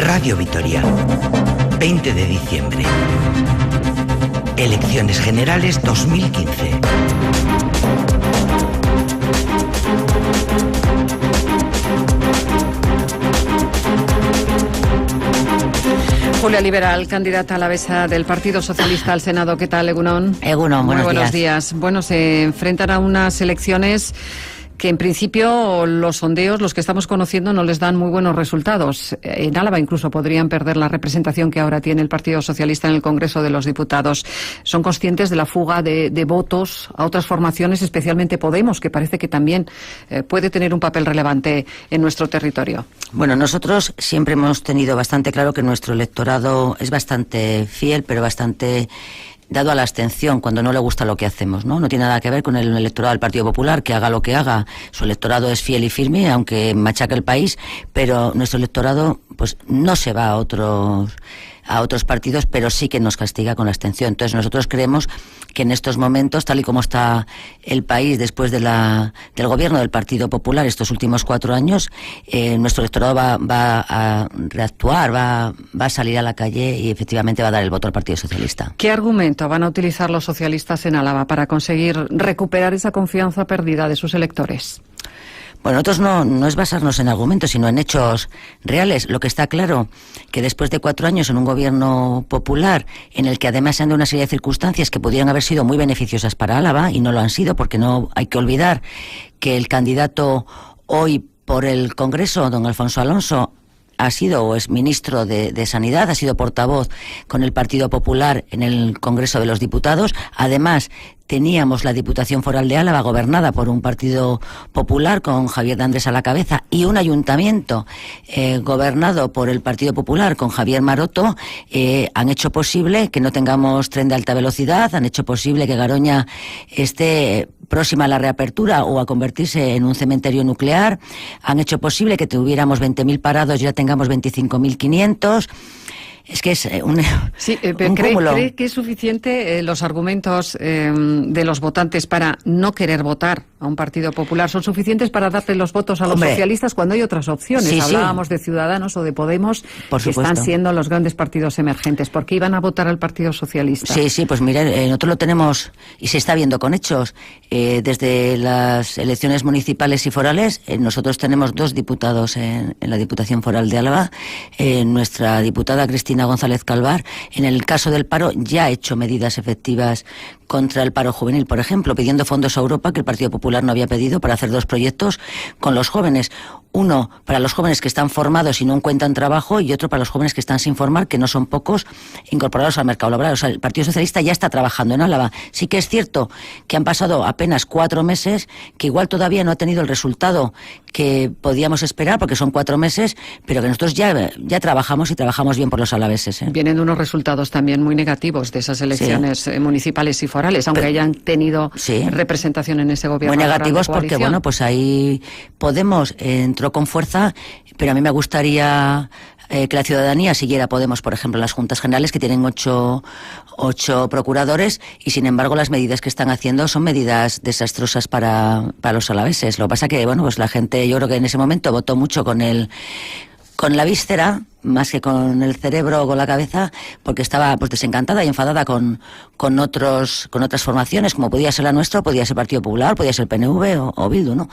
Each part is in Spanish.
Radio Vitoria, 20 de diciembre. Elecciones Generales 2015. Julia Liberal, candidata alavesa del Partido Socialista al Senado. ¿Qué tal, Egunon? Egunon, buenos días. Bueno, se enfrentan a unas elecciones que en principio los sondeos, los que estamos conociendo, no les dan muy buenos resultados. En Álava incluso podrían perder la representación que ahora tiene el Partido Socialista en el Congreso de los Diputados. ¿Son conscientes de la fuga de votos a otras formaciones, especialmente Podemos, que parece que también puede tener un papel relevante en nuestro territorio? Bueno, nosotros siempre hemos tenido bastante claro que nuestro electorado es bastante fiel, pero bastante dado a la abstención cuando no le gusta lo que hacemos, ¿no? No tiene nada que ver con el electorado del Partido Popular, que haga lo que haga. Su electorado es fiel y firme, aunque machaque el país, pero nuestro electorado pues no se va a otros partidos, pero sí que nos castiga con la abstención. Entonces nosotros creemos que en estos momentos, tal y como está el país después del gobierno del Partido Popular estos últimos 4 años, nuestro electorado va a reactuar, va a salir a la calle y efectivamente va a dar el voto al Partido Socialista. ¿Qué argumento van a utilizar los socialistas en Álava para conseguir recuperar esa confianza perdida de sus electores? Bueno, nosotros no es basarnos en argumentos, sino en hechos reales. Lo que está claro, que después de 4 años en un gobierno popular, en el que además se han dado una serie de circunstancias que pudieran haber sido muy beneficiosas para Álava, y no lo han sido, porque no hay que olvidar que el candidato hoy por el Congreso, don Alfonso Alonso, ha sido o es ministro de Sanidad, ha sido portavoz con el Partido Popular en el Congreso de los Diputados. Además, teníamos la Diputación Foral de Álava gobernada por un Partido Popular con Javier de Andrés a la cabeza y un ayuntamiento gobernado por el Partido Popular con Javier Maroto. Han hecho posible que no tengamos tren de alta velocidad, han hecho posible que Garoña esté próxima a la reapertura o a convertirse en un cementerio nuclear, han hecho posible que tuviéramos 20.000 parados y ya tengamos 25.500. Es que es un ¿Cree que es suficiente los argumentos de los votantes para no querer votar a un Partido Popular? ¿Son suficientes para darle los votos a los socialistas cuando hay otras opciones? Sí, Hablábamos de Ciudadanos o de Podemos, que están siendo los grandes partidos emergentes. ¿Por qué iban a votar al Partido Socialista? Sí, pues mire, nosotros lo tenemos y se está viendo con hechos. Desde las elecciones municipales y forales, nosotros tenemos 2 diputados en la Diputación Foral de Álava. Nuestra diputada Cristina González Calvar, en el caso del paro, ya ha hecho medidas efectivas contra el paro juvenil, por ejemplo, pidiendo fondos a Europa que el Partido Popular no había pedido para hacer 2 proyectos con los jóvenes. Uno para los jóvenes que están formados y no encuentran trabajo, y otro para los jóvenes que están sin formar, que no son pocos, incorporados al mercado laboral. O sea, el Partido Socialista ya está trabajando en Álava. Sí que es cierto que han pasado apenas 4 meses, que igual todavía no ha tenido el resultado que podíamos esperar, porque son 4 meses, pero que nosotros ya trabajamos y trabajamos bien por los alaveses. Vienen unos resultados también muy negativos de esas elecciones municipales y forales, aunque hayan tenido representación en ese gobierno. Muy negativos porque, bueno, pues ahí Podemos entró con fuerza, pero a mí me gustaría que la ciudadanía siguiera Podemos, por ejemplo, en las Juntas Generales, que tienen 8 procuradores, y sin embargo las medidas que están haciendo son medidas desastrosas para los alaveses. Lo que pasa que, bueno, pues la gente, yo creo que en ese momento votó mucho con la víscera, más que con el cerebro o con la cabeza, porque estaba pues desencantada y enfadada con otras formaciones, como podía ser la nuestra, podía ser Partido Popular, podía ser PNV o Bildu, ¿no?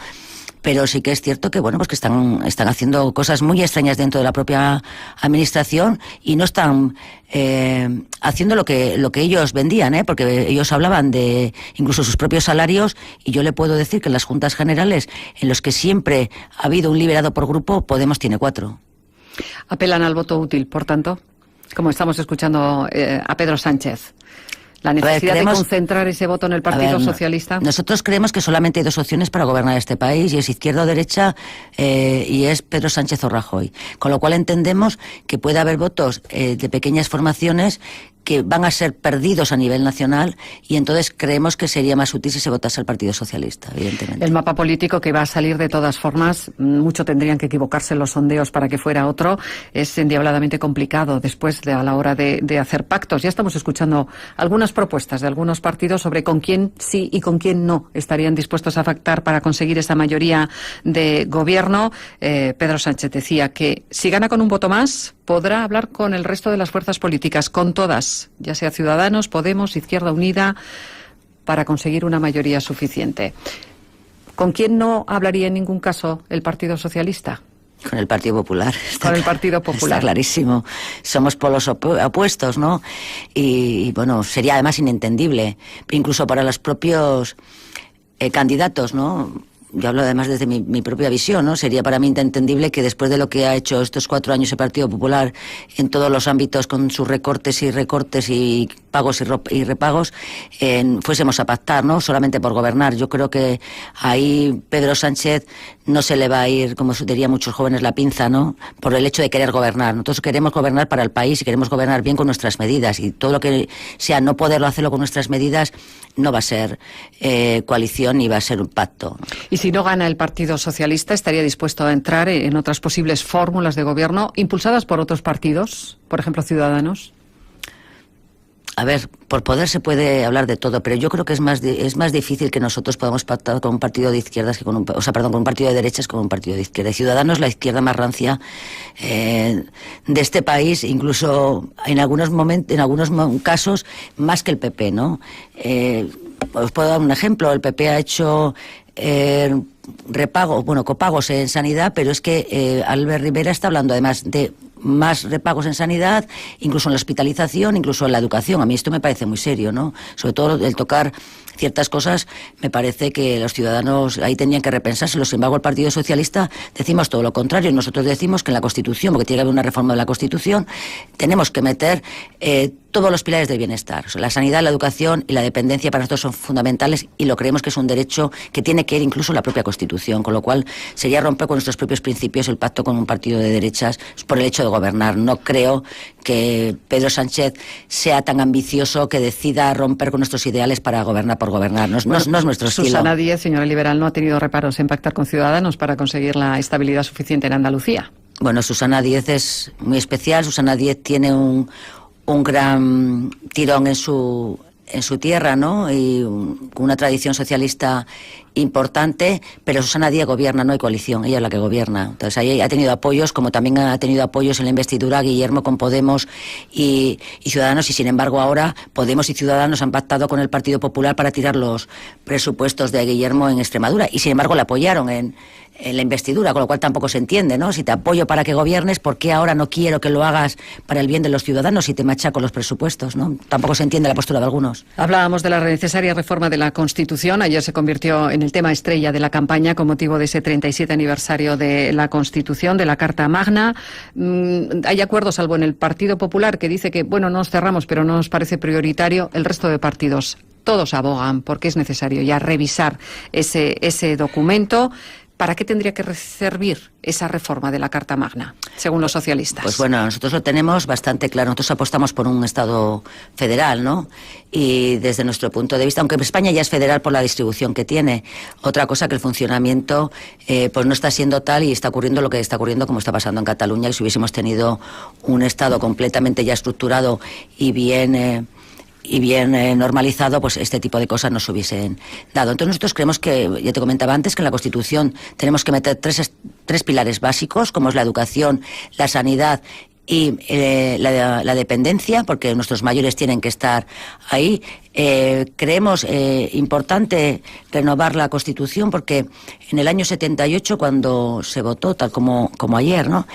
Pero sí que es cierto que, bueno, pues que están haciendo cosas muy extrañas dentro de la propia administración y no están haciendo lo que ellos vendían, porque ellos hablaban de incluso sus propios salarios, y yo le puedo decir que en las Juntas Generales, en los que siempre ha habido un liberado por grupo, Podemos tiene 4. Apelan al voto útil, por tanto, como estamos escuchando a Pedro Sánchez. La necesidad de concentrar ese voto en el Partido Socialista. Nosotros creemos que solamente hay 2 opciones para gobernar este país, y es izquierda o derecha, y es Pedro Sánchez o Rajoy. Con lo cual entendemos que puede haber votos de pequeñas formaciones que van a ser perdidos a nivel nacional, y entonces creemos que sería más útil si se votase al Partido Socialista, evidentemente. El mapa político que va a salir de todas formas, mucho tendrían que equivocarse los sondeos para que fuera otro, es endiabladamente complicado después a la hora de hacer pactos. Ya estamos escuchando algunas propuestas de algunos partidos sobre con quién sí y con quién no estarían dispuestos a pactar para conseguir esa mayoría de gobierno. Pedro Sánchez decía que si gana con un voto más, podrá hablar con el resto de las fuerzas políticas, con todas, ya sea Ciudadanos, Podemos, Izquierda Unida, para conseguir una mayoría suficiente. ¿Con quién no hablaría en ningún caso el Partido Socialista? Con el Partido Popular. Con el Partido Popular. Está clarísimo. Somos polos opuestos, ¿no? Y bueno, sería además inentendible, incluso para los propios candidatos, ¿no? Yo hablo además desde mi propia visión, ¿no? Sería para mí inentendible que después de lo que ha hecho estos 4 años el Partido Popular en todos los ámbitos, con sus recortes y pagos y repagos, fuésemos a pactar, ¿no? Solamente por gobernar. Yo creo que ahí Pedro Sánchez no se le va a ir, como dirían muchos jóvenes, la pinza, ¿no? Por el hecho de querer gobernar. Nosotros queremos gobernar para el país y queremos gobernar bien con nuestras medidas, y todo lo que sea no poderlo hacerlo con nuestras medidas no va a ser coalición ni va a ser un pacto. Y si no gana el Partido Socialista, ¿estaría dispuesto a entrar en otras posibles fórmulas de gobierno impulsadas por otros partidos, por ejemplo Ciudadanos? A ver, por poder se puede hablar de todo, pero yo creo que es más difícil que nosotros podamos pactar con un partido de izquierdas que con un partido de derechas que con un partido de izquierda. Ciudadanos, la izquierda más rancia de este país, incluso en algunos casos más que el PP, ¿no? Os puedo dar un ejemplo. El PP ha hecho copagos en sanidad, pero es que Albert Rivera está hablando además de más repagos en sanidad, incluso en la hospitalización, incluso en la educación. A mí esto me parece muy serio, ¿no? Sobre todo el tocar ciertas cosas, me parece que los ciudadanos ahí tenían que repensárselo. Sin embargo, el Partido Socialista decimos todo lo contrario. Nosotros decimos que en la Constitución, porque tiene que haber una reforma de la Constitución, tenemos que meter todos los pilares del bienestar. O sea, la sanidad, la educación y la dependencia para nosotros son fundamentales, y lo creemos que es un derecho que tiene que ir incluso en la propia Constitución, con lo cual sería romper con nuestros propios principios el pacto con un partido de derechas por el hecho de gobernar. No creo que Pedro Sánchez sea tan ambicioso que decida romper con nuestros ideales para gobernar por gobernar. No es nuestro estilo. Susana Díez, señora liberal, no ha tenido reparos en pactar con Ciudadanos para conseguir la estabilidad suficiente en Andalucía. Bueno, Susana Díez es muy especial. Susana Díez tiene un gran tirón en su tierra, ¿no? Y una tradición socialista importante, pero Susana Díez gobierna, no hay coalición, ella es la que gobierna. Entonces ahí ha tenido apoyos, como también ha tenido apoyos en la investidura Guillermo con Podemos y Ciudadanos, y sin embargo ahora Podemos y Ciudadanos han pactado con el Partido Popular para tirar los presupuestos de Guillermo en Extremadura, y sin embargo le apoyaron en la investidura, con lo cual tampoco se entiende, ¿no? Si te apoyo para que gobiernes, ¿por qué ahora no quiero que lo hagas para el bien de los ciudadanos y te machaco los presupuestos, ¿no? Tampoco se entiende la postura de algunos. Hablábamos de la necesaria reforma de la Constitución. Ayer se convirtió en el tema estrella de la campaña con motivo de ese 37 aniversario de la Constitución, de la Carta Magna. Hay acuerdos, salvo en el Partido Popular, que dice que, bueno, no nos cerramos, pero no nos parece prioritario. El resto de partidos, todos abogan porque es necesario ya revisar ese documento. ¿Para qué tendría que servir esa reforma de la Carta Magna, según los socialistas? Pues bueno, nosotros lo tenemos bastante claro. Nosotros apostamos por un Estado federal, ¿no? Y desde nuestro punto de vista, aunque España ya es federal por la distribución que tiene, otra cosa que el funcionamiento pues no está siendo tal, y está ocurriendo lo que está ocurriendo, como está pasando en Cataluña, que si hubiésemos tenido un Estado completamente ya estructurado y bien normalizado, pues este tipo de cosas no se hubiesen dado. Entonces nosotros creemos que, ya te comentaba antes, que en la Constitución tenemos que meter tres pilares básicos, como es la educación, la sanidad y la dependencia, porque nuestros mayores tienen que estar ahí. Creemos importante renovar la Constitución, porque en el año 78, cuando se votó, tal como ayer, ¿no?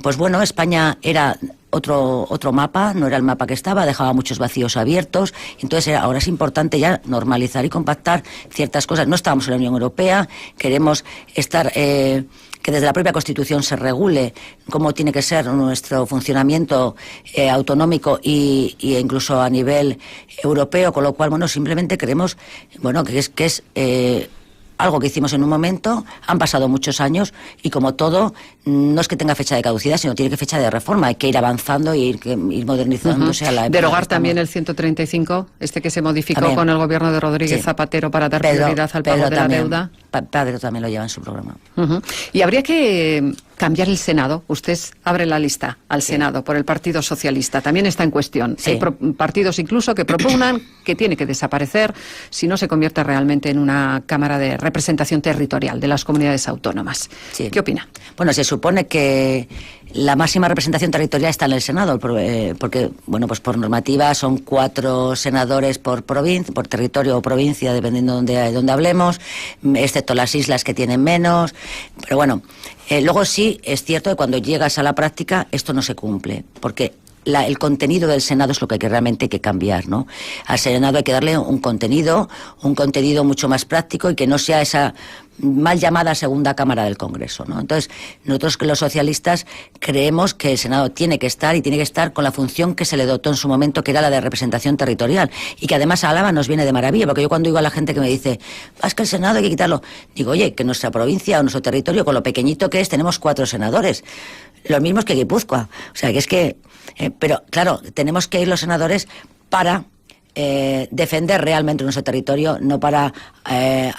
Pues bueno, España era otro mapa, no era el mapa que estaba, dejaba muchos vacíos abiertos. Entonces ahora es importante ya normalizar y compactar ciertas cosas. No estábamos en la Unión Europea, queremos estar que desde la propia Constitución se regule cómo tiene que ser nuestro funcionamiento autonómico e incluso a nivel europeo, con lo cual, bueno, simplemente creemos, bueno, que es algo que hicimos en un momento. Han pasado muchos años y, como todo, no es que tenga fecha de caducidad, sino tiene que fecha de reforma. Hay que ir avanzando y ir modernizándose a la época. Derogar también el 135, que se modificó también con el gobierno de Rodríguez Zapatero para dar prioridad al pago de la deuda. Pedro también lo lleva en su programa. Y habría que cambiar el Senado. Usted abre la lista al Senado por el Partido Socialista. También está en cuestión. Sí. Hay partidos incluso que propugnan que tiene que desaparecer si no se convierte realmente en una Cámara de Representación Territorial de las comunidades autónomas. Sí. ¿Qué opina? Bueno, se supone que la máxima representación territorial está en el Senado, porque, bueno, pues por normativa son 4 senadores por provincia, por territorio o provincia, dependiendo de dónde hablemos, excepto las islas que tienen menos. Pero bueno, luego sí es cierto que cuando llegas a la práctica esto no se cumple, porque el contenido del Senado es lo que realmente hay que cambiar, ¿no? Al Senado hay que darle un contenido mucho más práctico y que no sea esa mal llamada segunda Cámara del Congreso, ¿no? Entonces, nosotros los socialistas creemos que el Senado tiene que estar con la función que se le dotó en su momento, que era la de representación territorial, y que además a Álava nos viene de maravilla, porque yo cuando digo a la gente que me dice, es que el Senado hay que quitarlo, digo, oye, que nuestra provincia o nuestro territorio, con lo pequeñito que es, tenemos 4 senadores, los mismos que Guipúzcoa, o sea, que es que, pero claro, tenemos que ir los senadores para defender realmente nuestro territorio, no para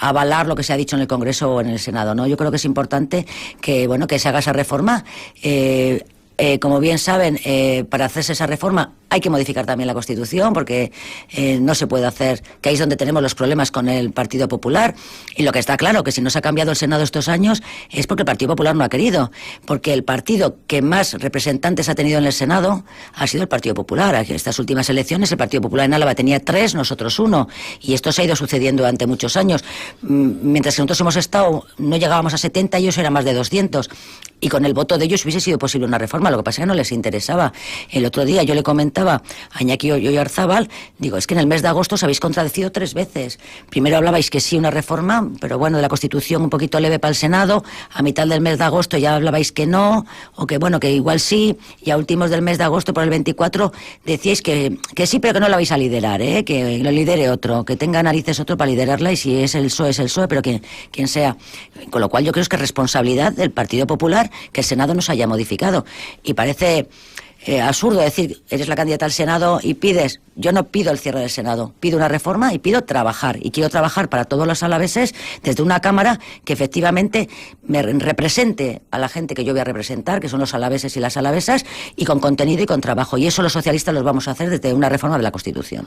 avalar lo que se ha dicho en el Congreso o en el Senado, ¿no? Yo creo que es importante que, bueno, que se haga esa reforma. Como bien saben, para hacerse esa reforma hay que modificar también la Constitución, porque no se puede hacer, que ahí es donde tenemos los problemas con el Partido Popular, y lo que está claro, que si no se ha cambiado el Senado estos años es porque el Partido Popular no ha querido, porque el partido que más representantes ha tenido en el Senado ha sido el Partido Popular. En estas últimas elecciones el Partido Popular en Álava tenía 3, nosotros 1, y esto se ha ido sucediendo durante muchos años. Mientras que nosotros hemos estado, no llegábamos a 70, ellos eran más de 200, y con el voto de ellos hubiese sido posible una reforma. Lo que pasa es que no les interesaba. El otro día yo le comentaba a Iñaki Oyarzábal, digo, es que en el mes de agosto os habéis contradecido 3 veces. Primero hablabais que sí una reforma, pero bueno, de la Constitución un poquito leve para el Senado, a mitad del mes de agosto ya hablabais que no, o que bueno, que igual sí, y a últimos del mes de agosto, por el 24, decíais que sí, pero que no la vais a liderar, que lo lidere otro, que tenga narices otro para liderarla, y si es el PSOE, pero quien sea. Con lo cual yo creo que es responsabilidad del Partido Popular que el Senado no se haya modificado. Y parece absurdo decir, eres la candidata al Senado y pides, yo no pido el cierre del Senado, pido una reforma y pido trabajar, y quiero trabajar para todos los alaveses desde una Cámara que efectivamente me represente a la gente que yo voy a representar, que son los alaveses y las alavesas, y con contenido y con trabajo, y eso los socialistas los vamos a hacer desde una reforma de la Constitución.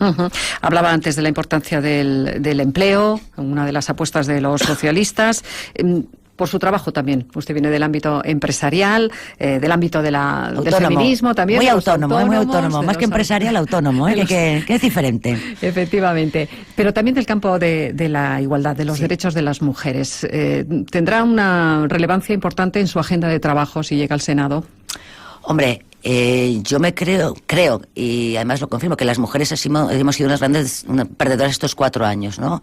Hablaba antes de la importancia del empleo, una de las apuestas de los socialistas. Por su trabajo también. Usted viene del ámbito empresarial, del ámbito del feminismo también. Muy autónomo, más que empresarial, autónomo, que es diferente. Efectivamente. Pero también del campo de la igualdad, de los derechos de las mujeres. ¿Tendrá una relevancia importante en su agenda de trabajo si llega al Senado? Hombre, yo me creo, y además lo confirmo, que las mujeres hemos sido unas grandes perdedoras estos 4 años, ¿no?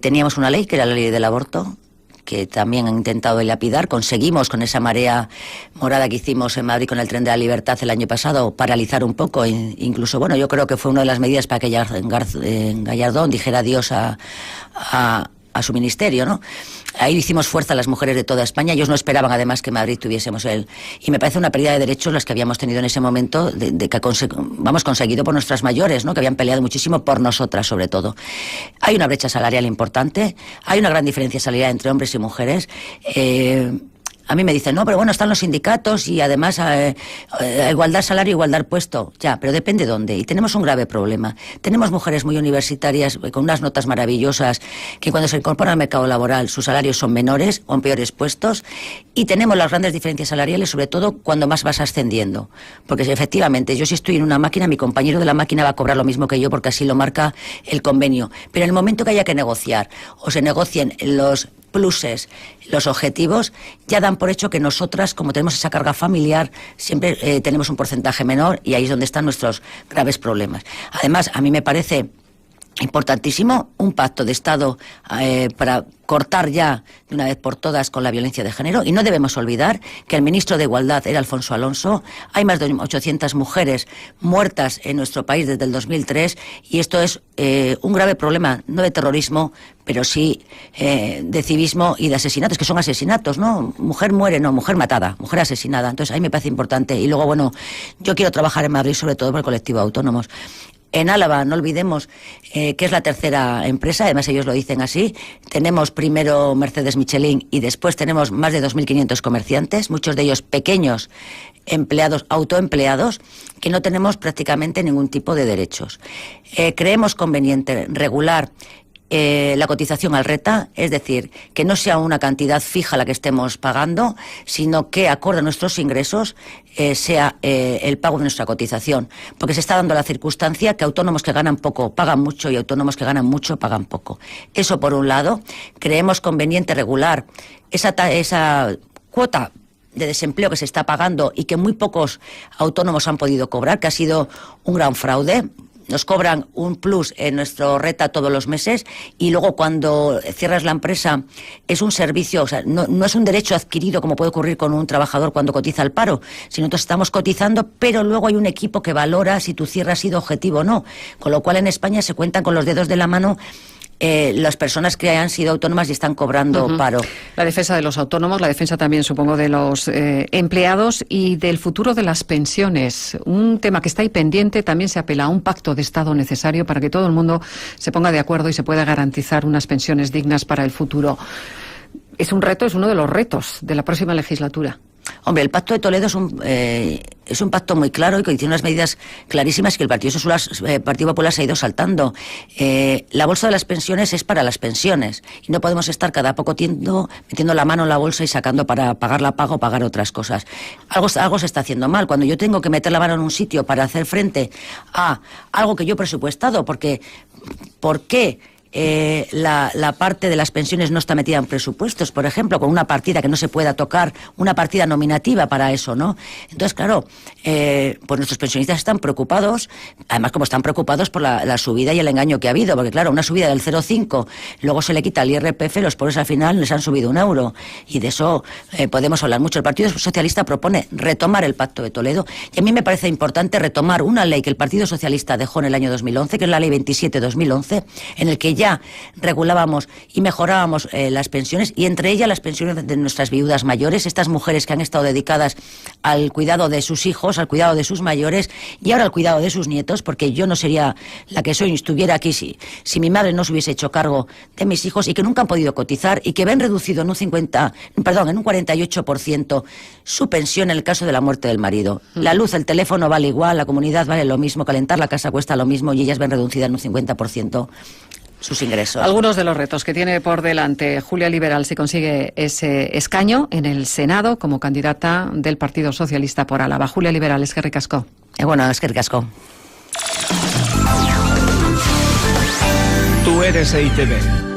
Teníamos una ley, que era la ley del aborto, que también han intentado lapidar. Conseguimos, con esa marea morada que hicimos en Madrid con el Tren de la Libertad el año pasado, paralizar un poco. Incluso, bueno, yo creo que fue una de las medidas para que Gallardón dijera adiós a su ministerio, ¿no? Ahí hicimos fuerza a las mujeres de toda España. Ellos no esperaban, además, que en Madrid tuviésemos y me parece una pérdida de derechos las que habíamos tenido en ese momento, de que conseguido por nuestras mayores, ¿no? Que habían peleado muchísimo por nosotras, sobre todo. Hay una brecha salarial importante, hay una gran diferencia salarial entre hombres y mujeres. A mí me dicen, no, pero bueno, están los sindicatos y además igualdad salario, igualdad puesto. Ya, pero depende dónde. Y tenemos un grave problema. Tenemos mujeres muy universitarias con unas notas maravillosas que cuando se incorporan al mercado laboral sus salarios son menores o en peores puestos. Y tenemos las grandes diferencias salariales, sobre todo cuando más vas ascendiendo. Porque efectivamente, yo si estoy en una máquina, mi compañero de la máquina va a cobrar lo mismo que yo porque así lo marca el convenio. Pero en el momento que haya que negociar o se negocien los pluses, los objetivos, ya dan por hecho que nosotras, como tenemos esa carga familiar, siempre tenemos un porcentaje menor, y ahí es donde están nuestros graves problemas. Además, a mí me parece importantísimo un pacto de Estado para cortar ya de una vez por todas con la violencia de género, y no debemos olvidar que el ministro de Igualdad era Alfonso Alonso. Hay más de 800 mujeres muertas en nuestro país desde el 2003, y esto es un grave problema, no de terrorismo, pero sí de civismo y de asesinatos, que son asesinatos, ¿no? Mujer muere, no, mujer matada, mujer asesinada. Entonces ahí me parece importante. Y luego, bueno, yo quiero trabajar en Madrid sobre todo por el colectivo de autónomos. En Álava, no olvidemos que es la tercera empresa, además ellos lo dicen así. Tenemos primero Mercedes Michelin y después tenemos más de 2.500 comerciantes, muchos de ellos pequeños empleados, autoempleados, que no tenemos prácticamente ningún tipo de derechos. Creemos conveniente regular la cotización al RETA, es decir, que no sea una cantidad fija la que estemos pagando, sino que acorde a nuestros ingresos sea el pago de nuestra cotización, porque se está dando la circunstancia que autónomos que ganan poco pagan mucho y autónomos que ganan mucho pagan poco. Eso por un lado. Creemos conveniente regular esa cuota de desempleo que se está pagando y que muy pocos autónomos han podido cobrar, que ha sido un gran fraude. Nos cobran un plus en nuestro RETA todos los meses y luego cuando cierras la empresa es un servicio, o sea, no es un derecho adquirido como puede ocurrir con un trabajador cuando cotiza al paro, sino que estamos cotizando, pero luego hay un equipo que valora si tu cierre ha sido objetivo o no, con lo cual en España se cuentan con los dedos de la mano las personas que han sido autónomas y están cobrando paro. La defensa de los autónomos, la defensa también, supongo, de los empleados y del futuro de las pensiones. Un tema que está ahí pendiente, también se apela a un pacto de Estado necesario para que todo el mundo se ponga de acuerdo y se pueda garantizar unas pensiones dignas para el futuro. Es un reto, es uno de los retos de la próxima legislatura. Hombre, el Pacto de Toledo es un pacto muy claro y que tiene unas medidas clarísimas que el Partido Popular se ha ido saltando. La bolsa de las pensiones es para las pensiones y no podemos estar cada poco tiempo metiendo la mano en la bolsa y sacando para pagar la paga o pagar otras cosas. Algo se está haciendo mal. Cuando yo tengo que meter la mano en un sitio para hacer frente a algo que yo he presupuestado, ¿por qué? La parte de las pensiones no está metida en presupuestos, por ejemplo, con una partida que no se pueda tocar, una partida nominativa para eso, ¿no? Entonces, claro, pues nuestros pensionistas están preocupados, además como están preocupados por la subida y el engaño que ha habido, porque claro, una subida del 0,5, luego se le quita el IRPF, los pobres al final les han subido €1, y de eso podemos hablar mucho. El Partido Socialista propone retomar el Pacto de Toledo, y a mí me parece importante retomar una ley que el Partido Socialista dejó en el año 2011, que es la Ley 27/2011, en el que ya regulábamos y mejorábamos las pensiones, y entre ellas las pensiones de nuestras viudas mayores, estas mujeres que han estado dedicadas al cuidado de sus hijos, al cuidado de sus mayores y ahora al cuidado de sus nietos, porque yo no sería la que soy, estuviera aquí si mi madre no se hubiese hecho cargo de mis hijos, y que nunca han podido cotizar y que ven reducido en un 48% su pensión en el caso de la muerte del marido. La luz, el teléfono vale igual, la comunidad vale lo mismo, calentar la casa cuesta lo mismo y ellas ven reducida en un 50% sus ingresos. Algunos de los retos que tiene por delante Julia Liberal si consigue ese escaño en el Senado como candidata del Partido Socialista por Álava. Julia Liberal, eskerrik asko. Bueno, eskerrik asko. Tú eres EITB.